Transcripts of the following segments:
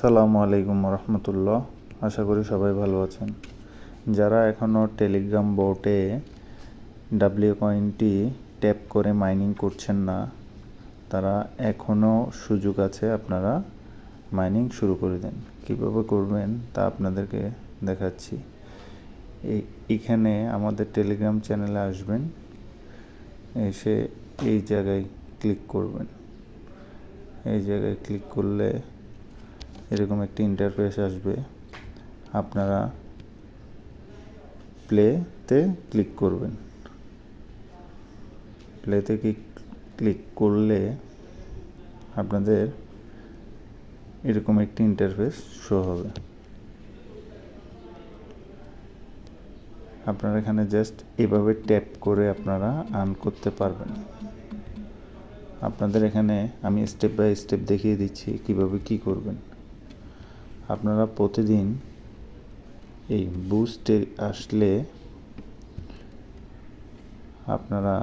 আসসালামু আলাইকুম রহমতুল্লাহ। আশা করি সবাই ভালো আছেন। যারা এখনও টেলিগ্রাম বোটে ডাব্লিউ কয়েনটি ট্যাপ করে মাইনিং করছেন না, তারা এখনও সুযোগ আছে, আপনারা মাইনিং শুরু করে দেন। কীভাবে করবেন তা আপনাদেরকে দেখাচ্ছি। এইখানে আমাদের টেলিগ্রাম চ্যানেলে আসবেন, এসে এই জায়গায় ক্লিক করবেন। এই জায়গায় ক্লিক করলে এরকম একটি ইন্টারফেস আসবে। আপনারা প্লেতে ক্লিক করবেন। প্লেতে ক্লিক করলে আপনাদের এরকম একটি ইন্টারফেস শো হবে। আপনারা এখানে জাস্ট এভাবে ট্যাপ করে আপনারা আর্ন করতে পারবেন। আপনাদের এখানে আমি স্টেপ বাই স্টেপ দেখিয়ে দিচ্ছি কিভাবে কি করবেন। আপনারা প্রতিদিন এই বুস্টে আসলে আপনারা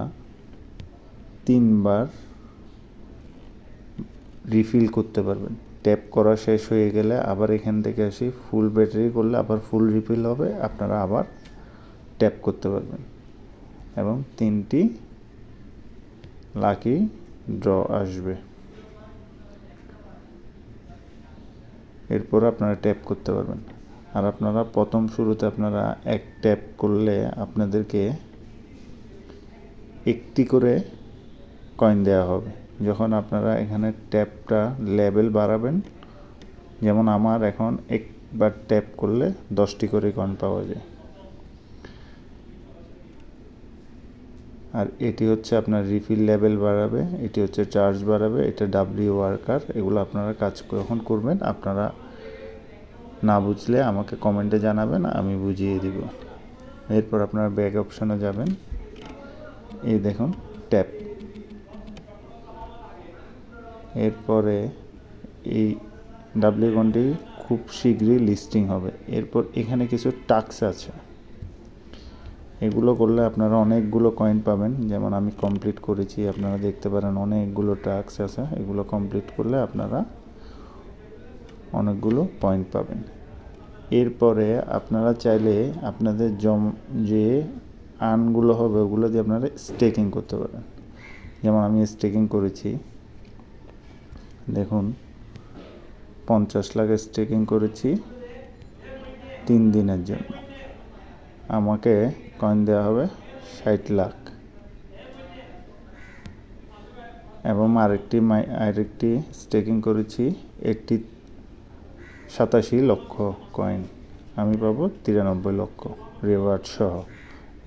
3 বার রিফিল করতে পারবেন। ট্যাপ করা শেষ হয়ে গেলে আবার এখান থেকে আসি ফুল ব্যাটারি করলে আবার ফুল রিফিল হবে, আপনারা আবার ট্যাপ করতে পারবেন এবং 3টি লাকি ড্র আসবে। এরপর আপনারা ট্যাপ করতে পারবেন। আর আপনারা প্রথম শুরুতে আপনারা এক ট্যাপ করলে আপনাদেরকে একটি করে কয়েন দেওয়া হবে। যখন আপনারা এখানে ট্যাপটা লেভেল বাড়াবেন, যেমন আমার এখন একবার ট্যাপ করলে 10টি করে কয়েন পাওয়া যায়। আর এটি হচ্ছে আপনার রিফিল লেভেল বাড়াবে, এটি হচ্ছে চার্জ বাড়াবে, এটা ডাব্লিউ ওয়ার্কার। এগুলো আপনারা কাজ কখন করবেন, আপনারা না বুঝলে আমাকে কমেন্টে জানাবেন, আমি বুঝিয়ে দিব। এরপর আপনারা ব্যাক অপশনে যাবেন। এই দেখুন ট্যাপ। এরপরে এই ডাব্লিউ কয়েনটি খুব শীঘ্রই লিস্টিং হবে। এরপর এখানে কিছু টাস্ক আছে, এগুলো করলে আপনারা অনেকগুলো কয়েন পাবেন। যেমন আমি কমপ্লিট করেছি, আপনারা দেখতে পারেন অনেকগুলো টাস্ক আছে। এগুলো কমপ্লিট করলে আপনারা অনেকগুলো পয়েন্ট পাবেন। এরপরে আপনারা চাইলে আপনাদের যে আর্নগুলো হবে ওগুলো দিয়ে আপনারা স্টেকিং করতে পারেন। যেমন আমি স্টেকিং করেছি, দেখুন 50 লাখ স্টেকিং করেছি 3 দিনের জন্য। আমাকে কয়েন দেওয়া হবে 60 লাখ এবং আরেকটি স্টেকিং করেছি এটি 87 লক্ষ কয়েন, আমি পাবো 93 লক্ষ রিওয়ার্ড সহ।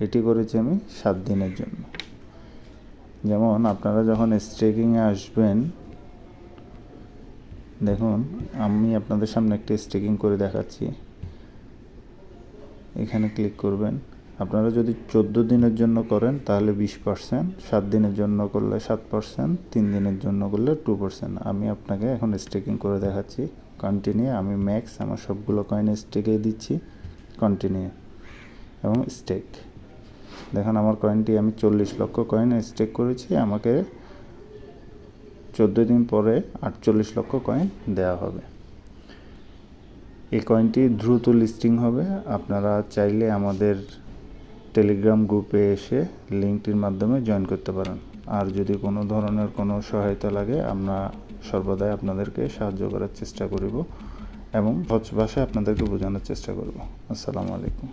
এটি করেছি আমি 7 দিনের জন্য। যেমন আপনারা যখন স্টেকিংয়ে আসবেন, দেখুন আমি আপনাদের সামনে একটি স্টেকিং করে দেখাচ্ছি। এখানে ক্লিক করবেন। আপনারা যদি 14 দিনের জন্য করেন তাহলে 20%, 7 দিনের জন্য করলে 7%, 3 দিনের জন্য করলে 2%। আমি আপনাকে এখন স্টেকিং করে দেখাচ্ছি। কন্টিনিউ, আমি ম্যাক্স আমার সবগুলো কয়েন স্টেকে দিচ্ছি। কন্টিনিউ এবং স্টেক। দেখুন আমার কয়েনটি আমি 40 লক্ষ কয়েন স্টেক করেছি, আমাকে 14 দিন পরে 48 লক্ষ কয়েন দেওয়া হবে। এই কয়েনটি দ্রুত লিস্টিং হবে। আপনারা চাইলে আমাদের টেলিগ্রাম গ্রুপে এসে লিঙ্কটির মাধ্যমে জয়েন করতে পারেন। আর যদি কোনো ধরনের কোনো সহায়তা লাগে, আমরা সর্বদাই আপনাদেরকে সাহায্য করার চেষ্টা করব এবং সহজ ভাষায় আপনাদেরকে বোঝানোর চেষ্টা করব। আসসালামু আলাইকুম।